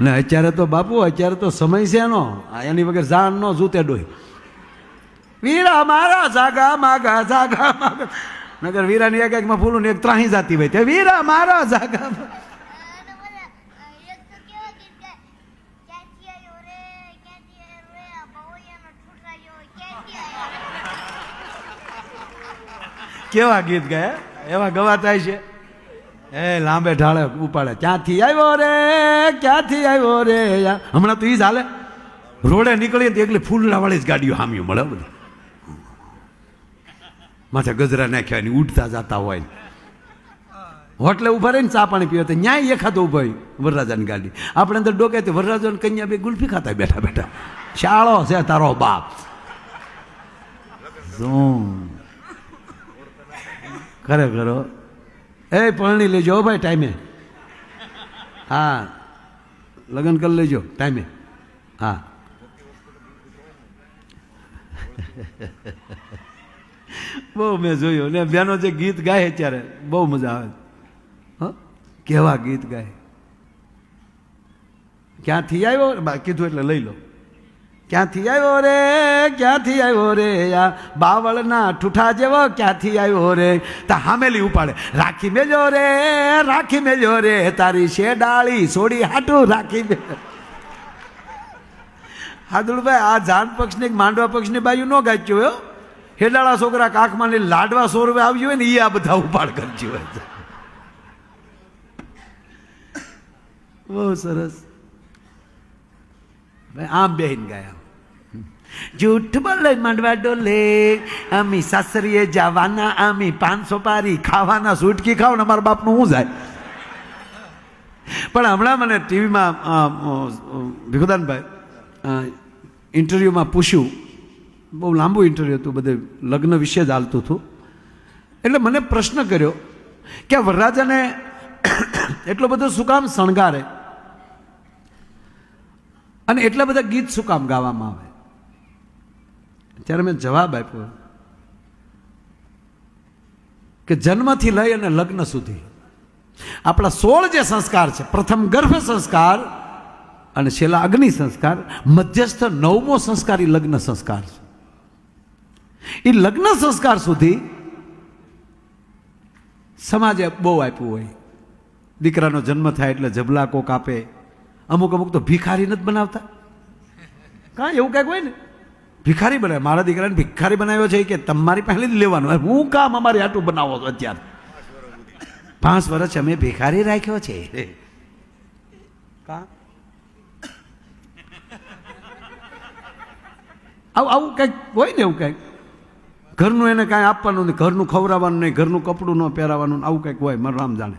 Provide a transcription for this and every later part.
ને અત્યારે તો બાપુ અત્યારે તો સમય છે એનો એની વગર જાન નો જૂતે ડોય વીરા મારા જાગા માગા નગર વીરાની એક માં ફૂલું ને એક ત્રાહી જાતી હોય તે વીરા મારા જાગા કેવા ગીત ગાય એવા ગવાતા છે એ લાંબે ઢાળે ઉપાડે ક્યાંથી આવ્યો રે હમણાં તો ઈ જ હાલે રોડે નીકળીએ તો એકલી ફૂલડા વાળી જ ગાડીઓ હામીઓ મળે બધી માથે ગજરા નાખ્યા ની ઉડતા જતા હોય હોટલે ઉભા રહીને ચા પાણી પીવે તો ન્યાય એખાતો ઉભા હોય વરરાજાની ગાડી આપણે અંદર ડોકે તો વરરાજા કન્યા બે ગુલ્ફી ખાતા બેઠા બેઠા શાળો છે તારો બાપ ખરેખર એ પરણી લેજો ભાઈ ટાઈમે હા લગ્ન કરી લેજો ટાઈમે હા બહુ મેં જોયું ને બેનો જે ગીત ગાય ત્યારે બહુ મજા આવે કેવા ગીત ગાય ક્યાંથી આવ્યો કીધું એટલે લઈ લો ક્યાંથી આવ્યો રે આ બાવળના ઠૂઠા જેવો ક્યાંથી આવ્યો રે તા હામેલી ઉપાડે રાખી મેજો રે તારી શેડાળી સોડી હાટું રાખી મે હાદુલભાઈ આ જાન પક્ષને માંડવા પક્ષની બાયું ન ગાચ્યું હોય હેડાળા છોકરા કાખમાં ને લાડવા સોરવે આવ્યું હોય ને એ આ બધા ઉપાડ કરજો હોય બહુ સરસ આમ બેહીન ગયા જૂઠ બોલે માંડવા ડોલે અમી સાસરીએ જવાના અમી 500 પારી ખાવાના સુટકી ખાવ ને મારા બાપનું હું જાય પણ હમણાં મને ટીવીમાં ભીખુદાનભાઈ ઇન્ટરવ્યુમાં પૂછ્યું બહુ લાંબુ ઇન્ટરવ્યુ હતું બધે લગ્ન વિશે જ હાલતું હતું એટલે મને પ્રશ્ન કર્યો કે વરરાજાને એટલો બધો શું કામ શણગારે અને એટલા બધા ગીત શું કામ ગાવામાં આવે ત્યારે મેં જવાબ આપ્યો કે જન્મથી લઈ અને લગ્ન સુધી આપણા 16 જે સંસ્કાર છે પ્રથમ ગર્ભ સંસ્કાર અને છેલ્લા અગ્નિ સંસ્કાર મધ્યસ્થ 9મો સંસ્કાર એ લગ્ન સંસ્કાર છે એ લગ્ન સંસ્કાર સુધી સમાજે બહુ આપ્યું હોય દીકરાનો જન્મ થાય એટલે જબલા કોક આપે અમુક તો ભિખારી નથી બનાવતા કાં એવું કંઈક હોય ને ભિખારી બનાવે મારા દીકરાને ભિખારી બનાવ્યો છે કે તમારી પહેલી જ લેવાનું હું કામ અમારી આટલું બનાવો છો અત્યારે 5 વર્ષ અમે ભિખારી રાખ્યો છે આવું કંઈક હોય ને એવું કંઈક ઘરનું એને કાંઈ આપવાનું નહીં ઘરનું ખવડાવવાનું નહીં ઘરનું કપડું ન પહેરાવાનું આવું કંઈક હોય મારું રામ જાણે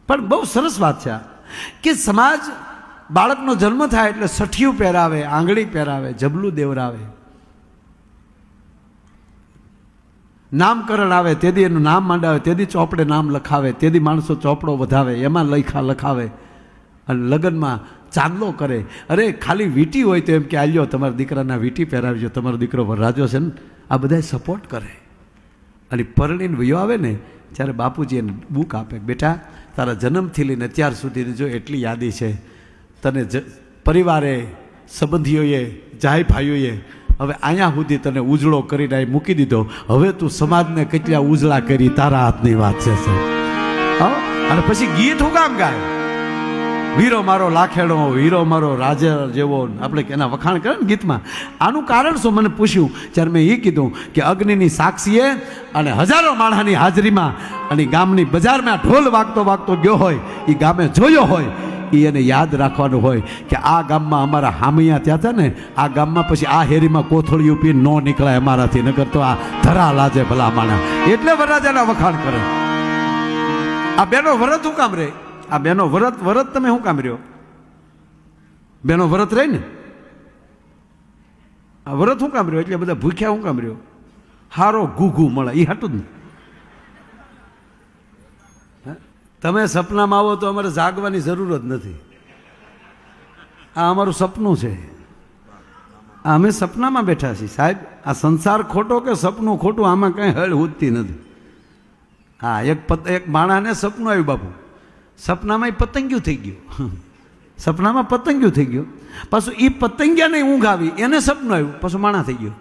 પણ બહુ સરસ વાત છે કે સમાજ બાળકનો જન્મ થાય એટલે સઠિયું પહેરાવે આંગળી પહેરાવે જબલું દેવરાવે નામકરણ આવે તેથી એનું નામ માંડાવે તેથી ચોપડે નામ લખાવે તેથી માણસો ચોપડો વધાવે એમાં લખાવે અને લગ્નમાં ચાંદલો કરે અરે ખાલી વીંટી હોય તો એમ કે આલ્યો તમારા દીકરાના વીંટી પહેરાવજો તમારો દીકરો વરરાજો છે ને આ બધા સપોર્ટ કરે અને પરણીને વયો આવે ને ત્યારે બાપુજી એને બુક આપે બેટા તારા જન્મથી લઈને અત્યાર સુધીની જો એટલી યાદી છે તને પરિવારે સંબંધીઓએ જાય ભાઈઓએ હવે અહીંયા સુધી તને ઉજળો કરીને મૂકી દીધો હવે તું સમાજને કેટલા ઉજળા કરી તારા હાથની વાત છે અને પછી ગીત હું કામ ગાય વીરો મારો લાખેડો વીરો મારો રાજા જેવો આપણે એના વખાણ કરે ને ગીતમાં આનું કારણ શું મને પૂછ્યું ત્યારે મેં એ કીધું કે અગ્નિની સાક્ષીએ અને હજારો માણસની હાજરીમાં અને ગામની બજારમાં ઢોલ વાગતો ગયો હોય એ ગામે જોયો હોય એ એને યાદ રાખવાનું હોય કે આ ગામમાં અમારા હામિયા ત્યાં હતા ને આ ગામમાં પછી આ હેરીમાં કોથળિયું પી ન નીકળાય અમારાથી નકર તો આ ધરા લાજે ભલા માણા એટલે વરરાજાના વખાણ કરે આ બેનો વરત હું કામ રે આ બેનો વરત તમે શું કામ રહ્યો બેનો વરત રહી ને આ વરત શું કામ રહ્યો એટલે બધા ભૂખ્યા શું કામ રહ્યો હારો ઘૂઘું મળે એ હાટું જ ને તમે સપનામાં આવો તો અમારે જાગવાની જરૂર જ નથી આ અમારું સપનું છે અમે સપનામાં બેઠા છીએ સાહેબ આ સંસાર ખોટો કે સપનું ખોટું આમાં કંઈ હળ ઉઠતી નથી હા એક માણસને સપનું આવ્યું બાપુ સપનામાં એ પતંગિયું થઈ ગયું, સપનામાં પતંગિયું થઈ ગયું, પાછું એ પતંગિયાને ઊંઘ આવી, એને સપનું આવ્યું, પાછું માણા થઈ ગયું.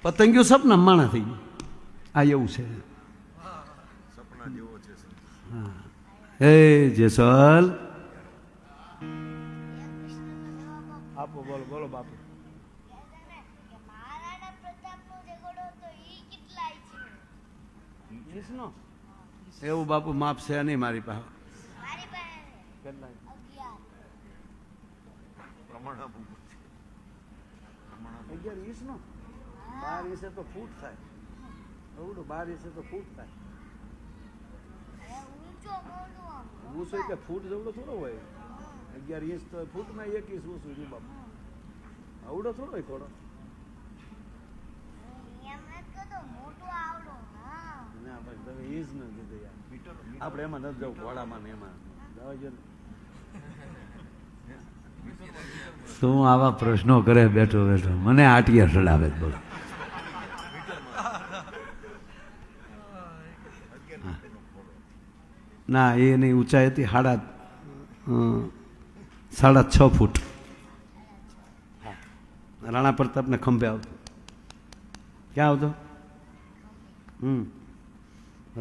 પતંગિયું સપના માણા થઈ ગયું. આ એવું છે. હે જેસલ આપો, બોલો બોલો બાપુ. એવું બાપુ માપ છે નહીં મારી પાસે. બાર ઇંચે તો ફૂટ થાય, 12 ઇંચે તો ફૂટ થાય. ઊંચો કે ફૂટ જેવડો થોડો હોય, 11 ઇંચ તો ફૂટમાં 1 ઇંચ ઊંચું છે બાપુ. આવડો થોડો હોય થોડો. તમે ઈ જ ન કીધું યાર, આપણે એમાં નથી જવું ઘોડામાં ને એમાં. શું આવા પ્રશ્નો કરે બેઠો બેઠો, મને આટિયા ચડાવે બોલો. ના એની ઊંચાઈ હતી 6.5 ફૂટ. રાણા પ્રતાપને ખંભે આવતો. ક્યાં આવતો?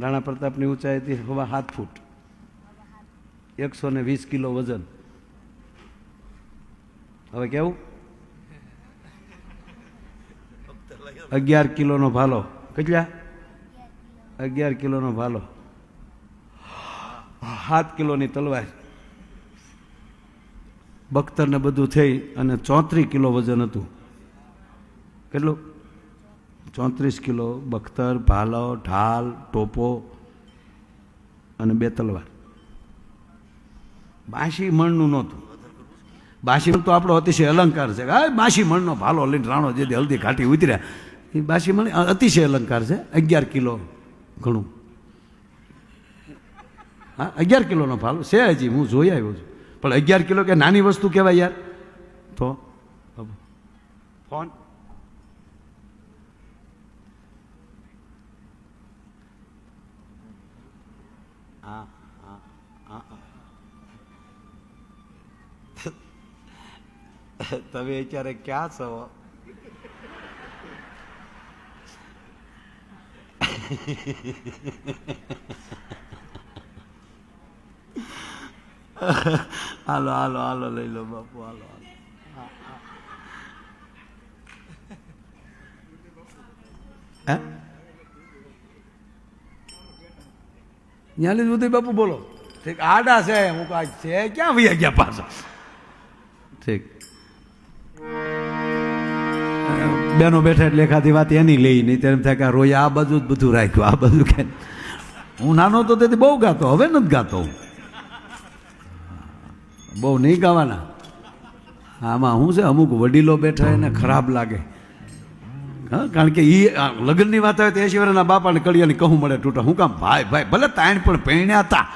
રાણા પ્રતાપની ઊંચાઈ હતી 7 ફૂટ, 120 કિલો વજન. હવે કેવું? 11 કિલોનો ભાલો. કેટલા? 11 કિલોનો ભાલો, 7 કિલોની તલવાર. બખ્તરને બધું થઈ અને 34 કિલો વજન હતું. કેટલું? 34 કિલો. બખ્તર, ભાલો, ઢાલ, ટોપો અને 2 તલવાર. 82 મણનું નહોતું. 82 મણ તો આપણો અતિશય અલંકાર છે. હા, 82 મણનો ભાલો લઈને રાણો જે હલ્દી ઘાટી ઉતર્યા, એ 82 મણ અતિશય અલંકાર છે. 11 કિલો ઘણું. હા, 11 કિલોનો ભાલો છે હજી, હું જોઈ આવ્યો છું. પણ 11 કિલો કે નાની વસ્તુ કહેવાય યાર. તો ફોન હા હા હા. તમે અત્યારે ક્યાં છો? હાલો હાલો હાલો લઈ લો બાપુ, હાલો હાલો. ત્યાં લીધું ઉદય બાપુ બોલો. ઠીક, આડા છે હું કાંઈ છે ક્યાં વૈયા ગયા પાછા. ઠીક, બેનો બેઠા એટલે એકાદી વાત એની લઈ નહીં તેમ થાય કે રોજ આ બાજુ જ બધું રાખ્યું, આ બાજુ કે. હું નાનો તો તેથી બહુ ગાતો, હવે નથી ગાતો. બહુ નહીં ગાવાના. આમાં શું છે, અમુક વડીલો બેઠા એને ખરાબ લાગે. હા, કારણ કે એ લગ્નની વાત આવે તો 80 વર્ષના બાપાને કડિયાની કહું મળે તૂટા. હું કામ ભાઈ ભાઈ ભલે તાણ પણ પહેણ્યા હતા.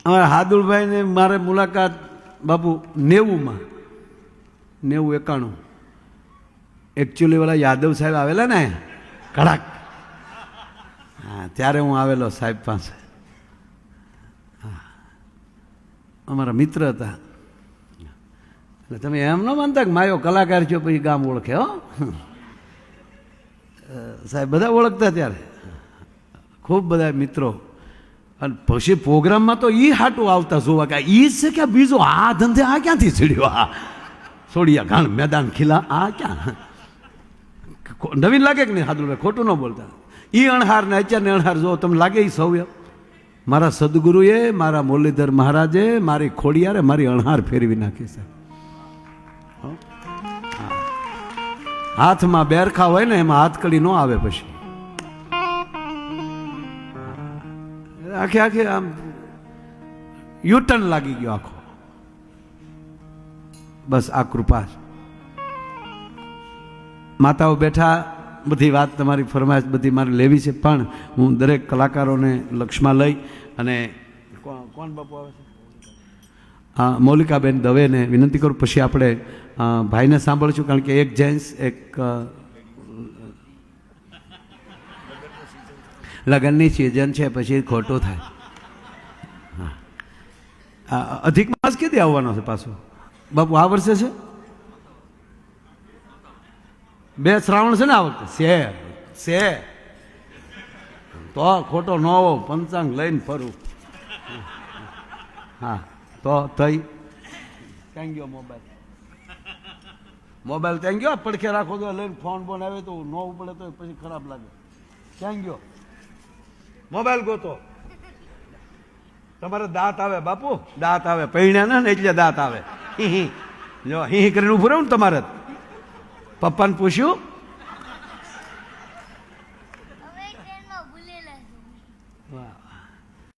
અમારા હાદુલભાઈને મારે મુલાકાત બાપુ 90માં, 91. એકચ્યુઅલી વાળા યાદવ સાહેબ આવેલા ને કડાક, હા ત્યારે હું આવેલો સાહેબ પાસે. હા, અમારા મિત્ર હતા. એટલે તમે એમ ન માનતા કે માયો કલાકાર છો પછી ગામ ઓળખે. હો સાહેબ બધા ઓળખતા ત્યારે, ખૂબ બધા મિત્રો. અને પછી પ્રોગ્રામમાં તો એ હાટું આવતા જોવા કે એ છે કે બીજો આ ધંધે આ ક્યાંથી ચડ્યો, આ છોડિયા ઘાણ મેદાન ખીલા આ ક્યાં નવીન લાગે કે નહીં? હાદુભાઈ ખોટું ન બોલતા. એ અણહાર ને અત્યારને અણહાર જો તમને લાગે એ સૌ. મારા સદગુરુએ, મારા મુરલીધર મહારાજે મારી ખોડિયારે મારી અણહાર ફેરવી નાખી છે. હાથમાં બેરખા હોય ને એમાં હાથકડી ન આવે. પછી આખે આખે આમ યુટર્ન લાગી ગયો આખો. બસ આ કૃપા. માતાઓ બેઠા, બધી વાત તમારી ફરમાઈશ બધી મારે લેવી છે, પણ હું દરેક કલાકારોને લક્ષમાં લઈ અને કોણ બાપુ આવે છે? મૌલિકાબેન દવેને વિનંતી કરું. પછી આપણે ભાઈને સાંભળશું, કારણ કે એક જેન્ટ્સ એક લગ્નની સિઝન છે, પછી ખોટું થાય. હા, અધિક માસ કેદી આવવાનો છે પાછો બાપુ? આ વર્ષે છે 2 શ્રાવણ છે ને આ વખતે? છે તો ખોટો ન હોવો, પંચાંગ લઈને ફરું. હા તો થઈ ક્યાં ગયો મોબાઈલ ત્યાં ગયો? પડખે રાખો તો લઈને ફોન બોન આવે તો ન ઉપડે તો પછી ખરાબ લાગે. ક્યાં ગયો મોબાઈલ? ગોતો. તમારે દાંત આવે બાપુ, દાંત આવે. પૈણ્યા ને એટલે દાંત આવે. જો હી કરીને ઉભું રહું ને તમારે. પપ્પાને પૂછ્યું